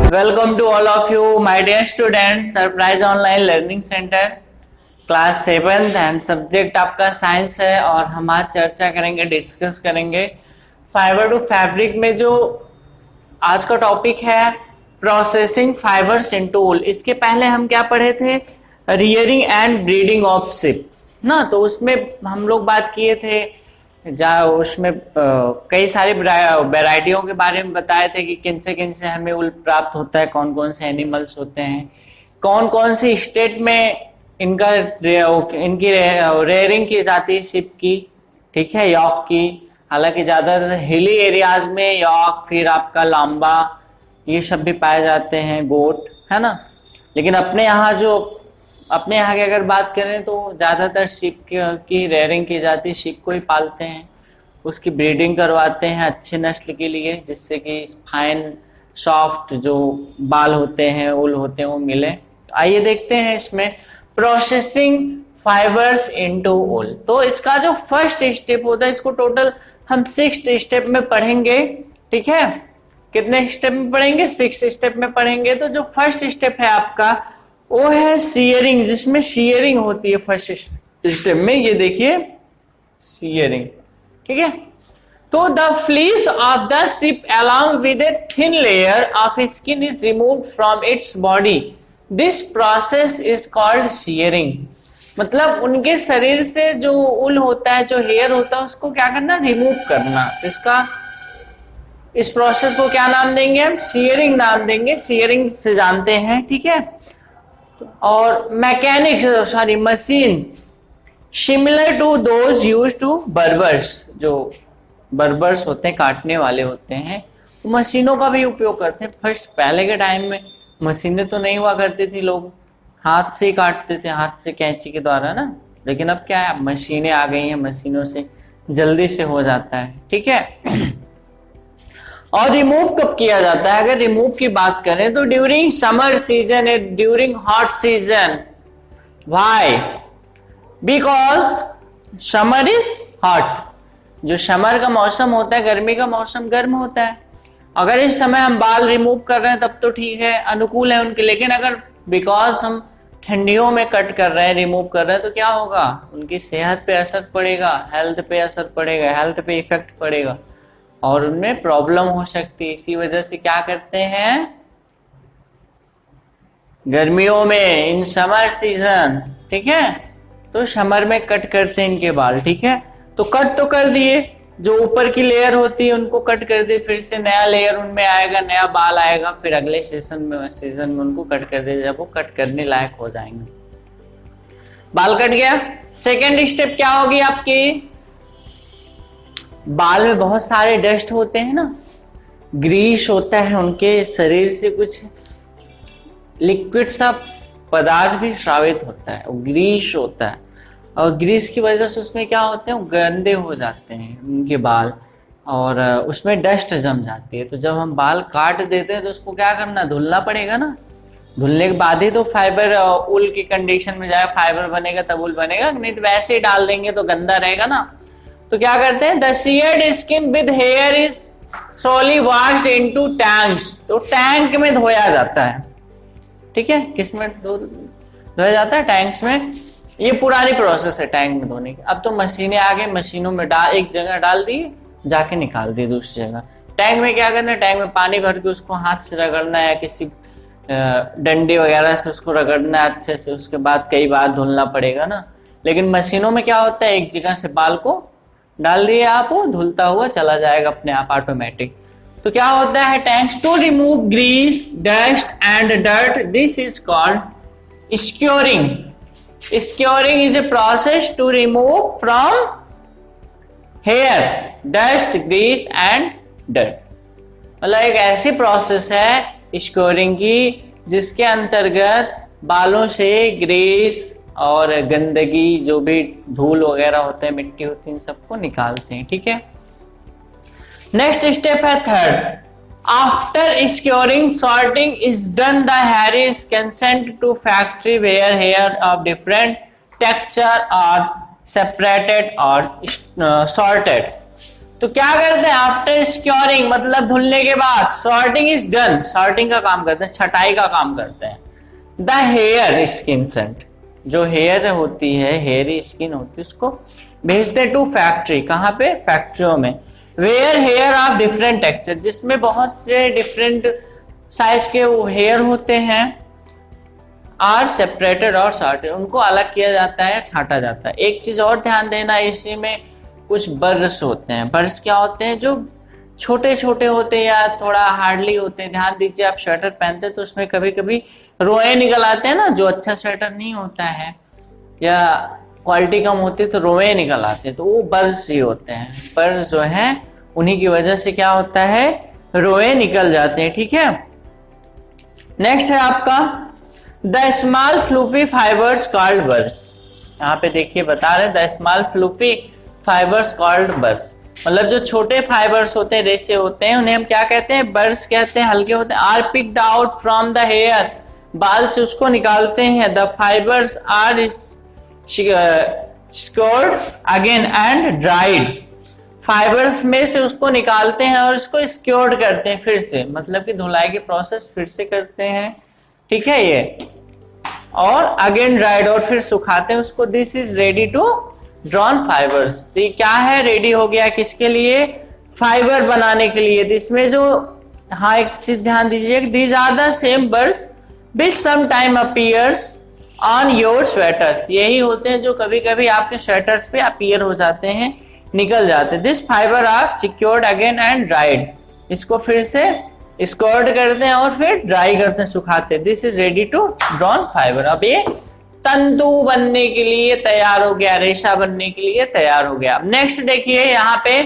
Welcome to all of you, my dear students. Surprise online learning centre class 7th and subject आपका science है और हम आज चर्चा करेंगे, डिस्कस करेंगे फाइबर टू फैब्रिक में जो आज का टॉपिक है प्रोसेसिंग फाइबर्स इनटू वूल। इसके पहले हम क्या पढ़े थे, rearing and breeding of ship ना। तो उसमें हम लोग बात किए थे उसमें कई सारी वैरायटियों के बारे में बताए थे कि किन से हमें उल प्राप्त होता है, कौन कौन से एनिमल्स होते हैं, कौन कौन सी स्टेट में इनकी रेयरिंग की जाती है शिप की, ठीक है, यॉक की। हालांकि ज्यादातर हिली एरियाज में यॉक, फिर आपका लांबा, ये सब भी पाए जाते हैं, गोट, है ना। लेकिन अपने यहाँ की अगर बात करें तो ज्यादातर शिप की रेयरिंग की जाती है, शिप को ही पालते हैं, उसकी ब्रीडिंग करवाते हैं अच्छे नस्ल के लिए, जिससे कि फाइन सॉफ्ट जो बाल होते हैं, उल होते हैं, वो मिले। आइए देखते हैं इसमें प्रोसेसिंग फाइबर्स इनटू वूल। तो इसका जो फर्स्ट स्टेप होता है, इसको टोटल हम 6 स्टेप में पढ़ेंगे, ठीक है। कितने स्टेप में पढ़ेंगे? 6 स्टेप में पढ़ेंगे। तो जो फर्स्ट स्टेप है आपका वो है शियरिंग, जिसमें शियरिंग होती है फर्स्ट स्टेप में। ये देखिए शियरिंग, ठीक है। तो the fleece of the ship along with a thin layer of skin is removed from its body. This process is called shearing. मतलब उनके शरीर से जो उल होता है, जो हेयर होता है, उसको क्या करना, रिमूव करना। इस प्रोसेस को क्या नाम देंगे हम? शियरिंग नाम देंगे। शियरिंग से जानते हैं, ठीक है। और machine similar to those use to barbers, जो बर्बर्स होते हैं, काटने वाले होते हैं, तो मशीनों का भी उपयोग करते हैं। पहले के टाइम में मशीनें तो नहीं हुआ करती थी, लोग हाथ से ही काटते थे, हाथ से कैंची के द्वारा ना। लेकिन अब क्या है, मशीनें आ गई हैं, मशीनों से जल्दी से हो जाता है, ठीक है। और रिमूव कब किया जाता है? अगर रिमूव की बात करें तो during summer season and during hot season. Why? Because summer is hot. जो समर का मौसम होता है, गर्मी का मौसम गर्म होता है। अगर इस समय हम बाल रिमूव कर रहे हैं तब तो ठीक है, अनुकूल है उनके। लेकिन अगर बिकॉज हम ठंडियों में कट कर रहे हैं, रिमूव कर रहे हैं, तो क्या होगा, उनकी सेहत पे असर पड़ेगा, हेल्थ पे असर पड़ेगा, हेल्थ पे इफेक्ट पड़ेगा और उनमें प्रॉब्लम हो सकती है। इसी वजह से क्या करते हैं गर्मियों में, इन समर सीजन, ठीक है, तो समर में कट करते हैं इनके बाल, ठीक है। तो कट तो कर दिए, जो ऊपर की लेयर होती है उनको कट कर दिए, फिर से नया लेयर उनमें आएगा, नया बाल आएगा, फिर अगले सीजन में उनको कट कर दिए, जब वो कट करने लायक हो जाएंगे। बाल कट गया। सेकेंड स्टेप क्या होगी आपकी? बाल में बहुत सारे डस्ट होते हैं ना, ग्रीस होता है, उनके शरीर से कुछ लिक्विड सा पदार्थ भी स्रावित होता है, वो ग्रीस होता है। और ग्रीस की वजह से उसमें क्या होते हैं, गंदे हो जाते हैं उनके बाल, और उसमें डस्ट जम जाती है। तो जब हम बाल काट देते हैं तो उसको क्या करना, धुलना पड़ेगा ना। धुलने के बाद ही तो फाइबर उल की कंडीशन में जाएगा, फाइबर बनेगा तब उल बनेगा, नहीं तो वैसे ही डाल देंगे तो गंदा रहेगा ना। तो क्या करते हैं, the sheared skin with hair is slowly washed into tanks। तो टैंक में धोया जाता है, ठीक है। किसमें धोया जाता है? टैंक्स में। ये पुरानी प्रोसेस है टैंक में धोने की। अब तो मशीनें आ गई, मशीनों में एक जगह डाल दी, जाके निकाल दी दूसरी जगह। टैंक में क्या करना है, टैंक में पानी भर के उसको हाथ से रगड़ना है, किसी डंडे वगैरह से उसको रगड़ना है अच्छे से, उसके बाद कई बार धुलना पड़ेगा ना। लेकिन मशीनों में क्या होता है, एक जगह से बाल को डाल दिए आप, वो धुलता हुआ चला जाएगा अपने आप, ऑटोमेटिक। तो क्या होता है, tanks to remove grease, dust and dirt, this is called scouring. Scouring is a process to remove from hair dust, grease and dirt. मतलब एक ऐसी प्रोसेस है स्क्योरिंग की जिसके अंतर्गत बालों से ग्रीस और गंदगी, जो भी धूल वगैरह होते हैं, मिट्टी होती है, इन सबको निकालते हैं, ठीक है। नेक्स्ट स्टेप है third. After scouring, sorting is done. The hair is consent to factory where hair of different texture are separated और सॉर्टेड। तो क्या करते हैं, आफ्टर स्क्योरिंग मतलब धुलने के बाद, सॉर्टिंग इज डन, सॉर्टिंग का काम करते हैं, छटाई का काम करते हैं। द हेयर स्किन सेंट, जो हेयर होती है, हेयरी स्किन होती है, उसको भेजते हैं टू फैक्ट्री, कहाँ पे, फैक्ट्रियों में। Where hair of different texture, जिसमें बहुत से डिफरेंट साइज के हेयर होते हैं, आर सेपरेटेड और सॉर्टेड, उनको अलग किया जाता है, छांटा जाता है। एक चीज और ध्यान देना, इसी में कुछ बर्ड्स होते हैं। बर्ड्स क्या होते हैं, जो छोटे छोटे होते हैं या थोड़ा हार्डली होते हैं। ध्यान दीजिए, आप स्वेटर पहनते हैं तो उसमें कभी कभी रोए निकल आते हैं ना, जो अच्छा स्वेटर नहीं होता है या क्वालिटी कम होती है तो रोए निकल आते हैं, तो वो बर्ड्स ही होते हैं। बर्ड्स जो हैं उन्हीं की वजह से क्या होता है, रोए निकल जाते हैं, ठीक है। नेक्स्ट है आपका the small fluffy fibres called birds. यहाँ पे देखिए बता रहे the small fluffy fibres called birds, मतलब जो छोटे फाइबर्स होते हैं, रेशे होते हैं, उन्हें हम क्या कहते हैं, बर्ड्स कहते हैं, हल्के होते हैं। Are picked out from the hair, बाल से उसको निकालते हैं। The fibres are scoured again and dried, fibres में से उसको निकालते हैं और इसको स्क्योर्ड करते हैं फिर से, मतलब कि धुलाई के प्रोसेस फिर से करते हैं, ठीक है ये, और अगेन ड्राइड, और फिर सुखाते हैं उसको। This is ready to drawn fibres, तो ये क्या है, रेडी हो गया किसके लिए, फाइबर बनाने के लिए। इसमें जो, हाँ एक चीज ध्यान दीजिए, these are the same birds which some time appears on your sweaters, यही होते हैं जो कभी कभी आपके स्वेटर्स पे अपीयर हो जाते हैं, निकल जाते हैं। This fibre are secured again and dried, इसको फिर से स्क्योर्ड करते हैं और फिर ड्राई करते हैं, सुखाते हैं। This is ready to drawn fibre, अब ये तंतु बनने के लिए तैयार हो गया, रेशा बनने के लिए तैयार हो गया। नेक्स्ट देखिए यहाँ पे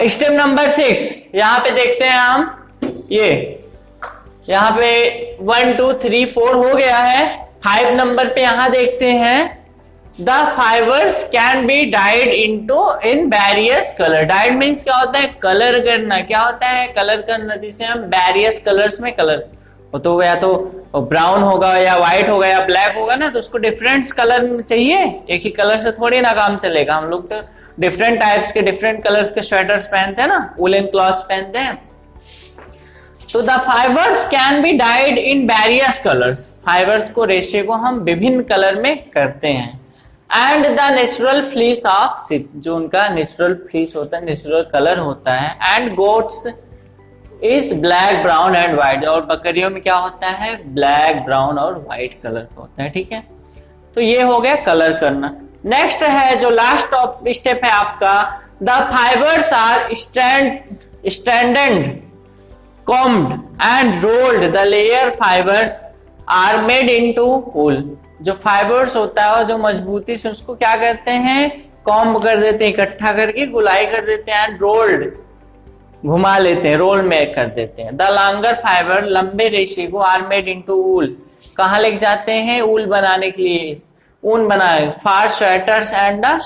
स्टेप नंबर 6, यहाँ पे देखते हैं हम, ये यहाँ पे 1 2 3 4 हो गया है। 5 नंबर पे यहाँ देखते हैं the fibres can be died in various colour. Died means क्या होता है, कलर करना, क्या होता है, कलर करना, जिसे हम वेरियस कलर्स में कलर, तो या तो ब्राउन होगा या व्हाइट होगा या ब्लैक होगा ना, तो उसको डिफरेंट कलर में चाहिए, एक ही कलर से थोड़ी ना काम चलेगा। हम लोग तो डिफरेंट टाइप्स के, डिफरेंट कलर्स के स्वेटर्स पहनते हैं ना, वुलन क्लॉथ्स पहनते हैं। तो the fibres can be died in various colours, fibres को, रेशे को हम विभिन्न कलर में करते हैं। And the natural fleece of ship, जो उनका नेचुरल फ्लीस होता है, नेचुरल कलर होता है। And goats is black brown and white, और बकरियों में क्या होता है, ब्लैक ब्राउन और व्हाइट कलर का होता है, ठीक है। तो ये हो गया कलर करना। नेक्स्ट है जो लास्ट स्टेप है आपका, the fibres are stranded combed and rolled, the layer fibers are made into wool। जो फाइबर्स होता है और जो मजबूती से उसको क्या करते हैं, कॉम्ब कर देते हैं, इकट्ठा करके गुलाई कर देते हैं, एंड रोल्ड, घुमा लेते हैं, रोल में कर देते हैं। द लॉन्गर फाइबर, लंबे रेशे को, आर मेड इनटू वूल, कहाँ ले जाते हैं, ऊल बनाने के लिए, ऊन बनाए। For sweaters and the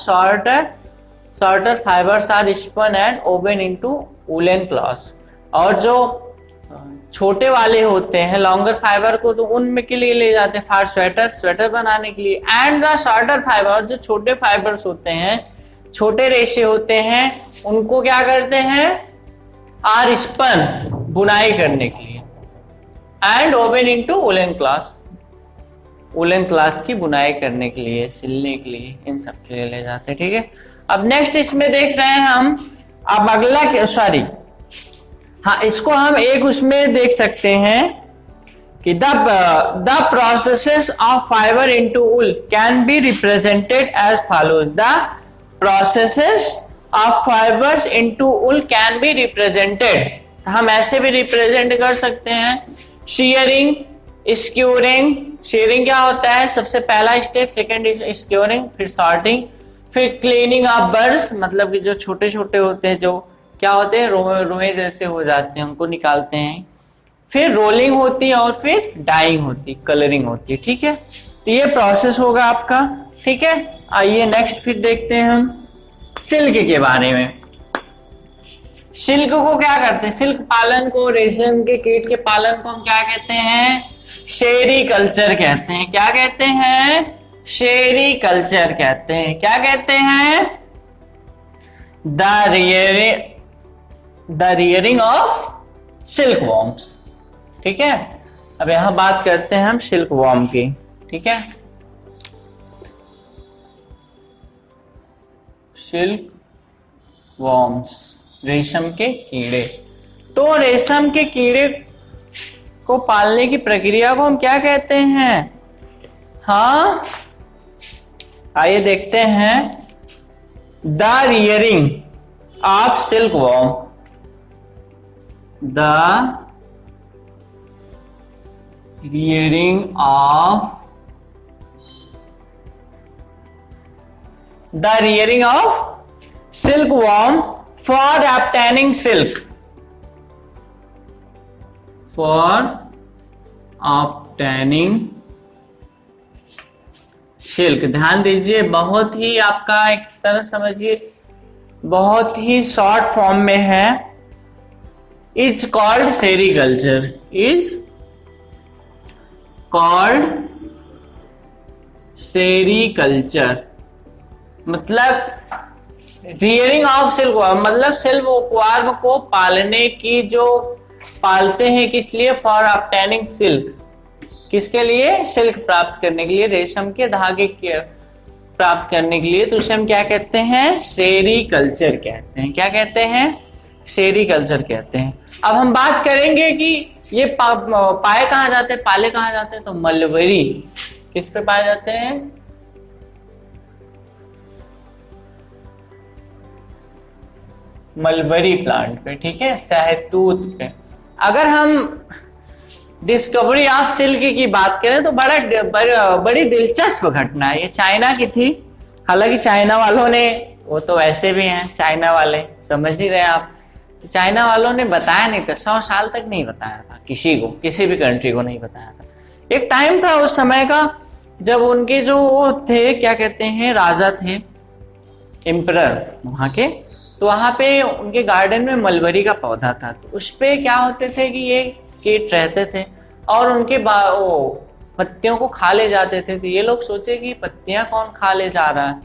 shorter fibres are spun and woven into woollen clothes, और जो छोटे वाले होते हैं लॉन्गर फाइबर को तो ऊन में के लिए ले जाते हैं, फॉर स्वेटर बनाने के लिए। एंड द शॉर्टर फाइबर, जो छोटे फाइबर्स होते हैं, छोटे रेशे होते हैं, उनको क्या करते हैं, आर स्पन, बुनाई करने के लिए। And woven into woollen cloth, woollen cloth की बुनाई करने के लिए, सिलने के लिए, इन सब के लिए ले जाते हैं, ठीक है। अब नेक्स्ट इसमें देख रहे हैं हम, अब अगला, सॉरी हाँ, इसको हम एक उसमें देख सकते हैं कि the processes of fibre into wool can be represented as follows. The processes of fibres into wool can be represented, हम ऐसे भी रिप्रेजेंट कर सकते हैं, शेयरिंग, स्क्योरिंग। शेयरिंग क्या होता है, सबसे पहला स्टेप, सेकंड स्क्योरिंग, फिर सॉर्टिंग, फिर क्लीनिंग ऑफ बर्ड्स, मतलब कि जो छोटे छोटे होते हैं, जो क्या होते हैं, रोए जैसे हो जाते हैं, उनको निकालते हैं। फिर रोलिंग होती है और फिर डाइंग होती है, कलरिंग होती है, ठीक है। तो ये प्रोसेस होगा आपका, ठीक है। आइए नेक्स्ट फिर देखते हैं हम सिल्क के बारे में। सिल्क को क्या करते हैं, सिल्क पालन को, रेशम के कीट के पालन को हम क्या कहते हैं, सेरीकल्चर कहते हैं। क्या कहते हैं, सेरीकल्चर कहते हैं। क्या कहते हैं, the rearing of silk worms. ठीक है, अब यहां बात करते हैं हम सिल्क वॉर्म की। ठीक है, सिल्क वॉर्म्स, रेशम के कीड़े। तो रेशम के कीड़े को पालने की प्रक्रिया को हम क्या कहते हैं? हाँ, आइए देखते हैं। The rearing of silk worm, the rearing of silk worm for obtaining silk, for obtaining silk. ध्यान दीजिए, बहुत ही आपका एक तरह समझिए, बहुत ही शॉर्ट फॉर्म में है। Is called sericulture, is called sericulture, मतलब रियरिंग ऑफ सिल्क वॉर्म, मतलब सिल्क वॉर्म को पालने की, जो पालते हैं किस लिए? फॉर obtaining सिल्क, किसके लिए? सिल्क प्राप्त करने के लिए, रेशम के धागे के प्राप्त करने के लिए। तो उसे हम क्या कहते हैं? सेरीकल्चर कहते हैं। क्या कहते हैं? सेरीकल्चर कहते हैं। अब हम बात करेंगे कि ये पाए कहाँ जाते हैं, पाले कहाँ जाते हैं? तो मलबरी, किस पे पाए जाते हैं? मलबरी प्लांट पे। ठीक है, सहतूत पे। अगर हम डिस्कवरी ऑफ सिल्क की बात करें तो बड़ी दिलचस्प घटना है। ये चाइना की थी। हालांकि चाइना वालों ने, वो तो ऐसे भी हैं चाइना वाले, समझ ही रहे आप। तो चाइना वालों ने बताया नहीं था, 100 साल तक नहीं बताया था किसी को, किसी भी कंट्री को नहीं बताया था। एक टाइम था उस समय का जब उनके जो थे, क्या कहते हैं, राजा थे, एम्परर वहां के, तो वहां पे उनके गार्डन में मलबरी का पौधा था। तो उस पे क्या होते थे कि ये कीट रहते थे और उनके पत्तियों को खा ले जाते थे। तो ये लोग सोचे कि पत्तियां कौन खा ले जा रहा है,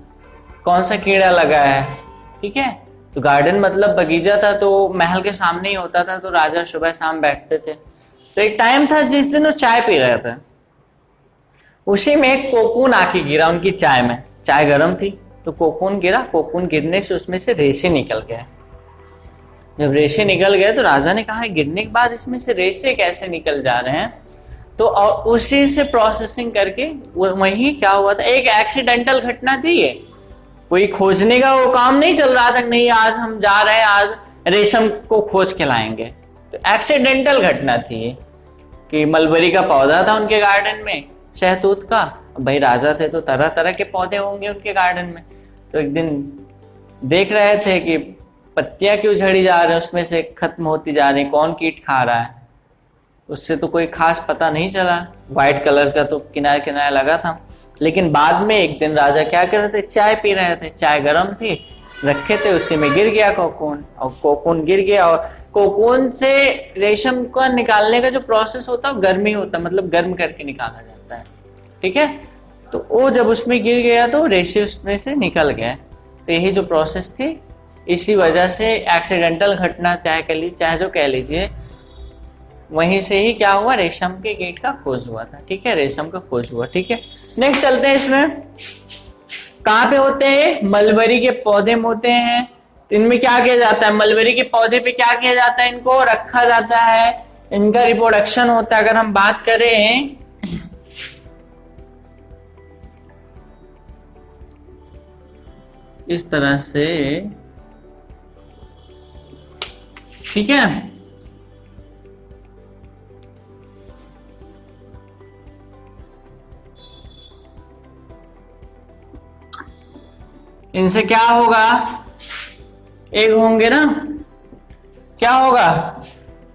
कौन सा कीड़ा लगा है। ठीक है, तो गार्डन मतलब बगीचा था, तो महल के सामने ही होता था, तो राजा सुबह शाम बैठते थे। तो एक टाइम था जिस दिन वो चाय पी रहे थे, उसी में एक कोकून आके गिरा उनकी चाय में। चाय गर्म थी तो कोकून गिरा, कोकून गिरने से उसमें से रेशे निकल गए। जब रेशे निकल गए तो राजा ने कहा, गिरने के बाद इसमें से रेशे कैसे निकल जा रहे हैं? तो और उसी से प्रोसेसिंग करके वही क्या हुआ था, एक एक्सीडेंटल घटना थी ये, कोई खोजने का वो काम नहीं चल रहा था, नहीं आज हम जा रहे हैं, आज रेशम को खोज के लाएंगे। तो एक्सीडेंटल घटना थी ये कि मलबरी का पौधा था उनके गार्डन में, शहतूत का। भाई राजा थे तो तरह तरह के पौधे होंगे उनके गार्डन में। तो एक दिन देख रहे थे कि पत्तियां क्यों झड़ी जा रही हैं, उसमें से खत्म होती जा रही, कौन कीट खा रहा है, उससे तो कोई खास पता नहीं चला। व्हाइट कलर का तो किनारे किनारे लगा था। लेकिन बाद में एक दिन राजा क्या कर रहे थे, चाय पी रहे थे, चाय गर्म थी, रखे थे, उसी में गिर गया कोकून, और कोकून गिर गया। और कोकून से रेशम को निकालने का जो प्रोसेस होता है गर्मी होता है, मतलब गर्म करके निकाला जाता है। ठीक है, तो वो जब उसमें गिर गया तो रेशे उसमें से निकल गए। तो यही जो प्रोसेस थी, इसी वजह से एक्सीडेंटल घटना चाहे कह लीजिए, चाहे जो कह लीजिए, वहीं से ही क्या हुआ, रेशम के कीट का खोज हुआ था। ठीक है, रेशम का खोज हुआ। ठीक है, नेक्स्ट चलते हैं। इसमें कहाँ पे होते हैं? मलबरी के पौधे में होते हैं। इनमें क्या किया जाता है? मलबरी के पौधे पे क्या किया जाता है? इनको रखा जाता है, इनका रिप्रोडक्शन होता है। अगर हम बात करें इस तरह से, ठीक है, इनसे क्या होगा, एक होंगे ना, क्या होगा,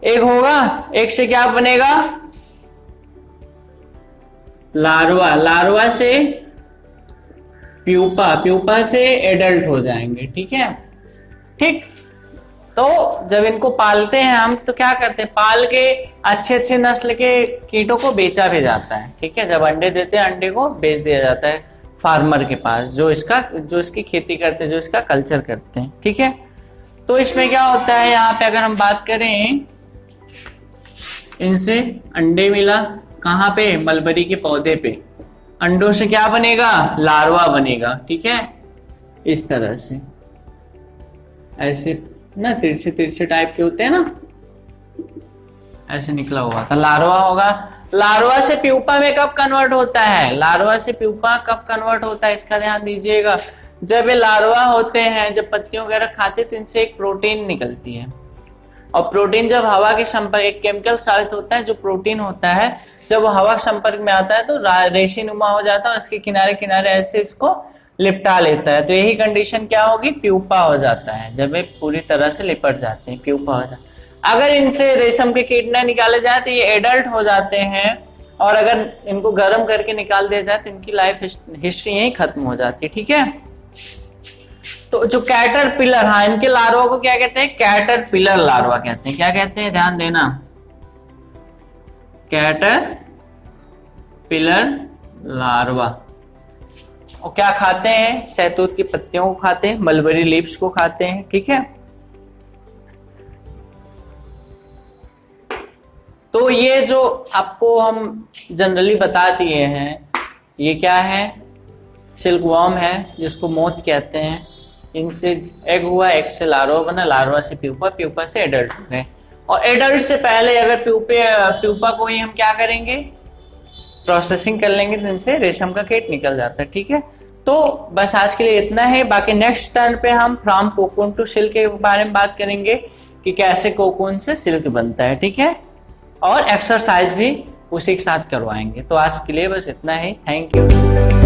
एक होगा, एक से क्या बनेगा, लार्वा, लार्वा से प्यूपा, प्यूपा से एडल्ट हो जाएंगे। ठीक है, ठीक। तो जब इनको पालते हैं हम तो क्या करते हैं, पाल के अच्छे अच्छे नस्ल के कीटों को बेचा भी जाता है। ठीक है, जब अंडे देते हैं अंडे को बेच दिया जाता है, फार्मर के पास, जो इसकी खेती करते हैं, जो इसका कल्चर करते हैं। ठीक है, तो इसमें क्या होता है, यहाँ पे अगर हम बात करें, इनसे अंडे मिला, कहाँ पे, मलबरी के पौधे पे। अंडों से क्या बनेगा, लार्वा बनेगा। ठीक है, इस तरह से, ऐसे ना तिरछे तिरछे टाइप के होते हैं ना, ऐसे निकला हुआ था, लार्वा होगा। लार्वा से प्यूपा में कब कन्वर्ट होता है, लार्वा से प्यूपा कब कन्वर्ट होता है, इसका ध्यान दीजिएगा। जब ये लार्वा होते हैं, जब पत्तियों वगैरह खाते, तो इनसे एक प्रोटीन निकलती है, और प्रोटीन जब हवा के संपर्क, एक केमिकल साबित होता है जो प्रोटीन होता है, जब वो हवा के संपर्क में आता है तो रेशेनुमा हो जाता है, और इसके किनारे किनारे ऐसे इसको लिपटा लेता है। तो यही कंडीशन क्या होगी, प्यूपा हो जाता है। जब ये पूरी तरह से लिपट जाते हैं, प्यूपा हो जाता है। अगर इनसे रेशम के कीट न निकाले जाए तो ये एडल्ट हो जाते हैं, और अगर इनको गर्म करके निकाल दिया जाए तो इनकी लाइफ हिस्ट्री यही खत्म हो जाती है। ठीक है, तो जो कैटरपिलर, हाँ, इनके लार्वा को क्या कहते हैं, कैटरपिलर लार्वा कहते हैं। क्या कहते हैं, ध्यान देना, कैटरपिलर लार्वा। और क्या खाते हैं, शहतूत की पत्तियों को खाते हैं, मलबरी लीव्स को खाते हैं। ठीक है, तो ये जो आपको हम जनरली बता दिए हैं, ये क्या है, सिल्क वर्म है, जिसको मोथ कहते हैं। इनसे एग हुआ, एग से लार्वा बना, लार्वा से प्यूपा, प्यूपा से एडल्ट हो गए। और एडल्ट से पहले अगर प्यूपा को ही हम क्या करेंगे, प्रोसेसिंग कर लेंगे, तो इनसे रेशम का कीट निकल जाता है। ठीक है, तो बस आज के लिए इतना है। बाकी नेक्स्ट टर्न पे हम फ्रॉम कोकून टू सिल्क के बारे में बात करेंगे कि कैसे कोकून से सिल्क बनता है। ठीक है, और एक्सरसाइज भी उसी के साथ करवाएंगे। तो आज के लिए बस इतना ही। Thank you.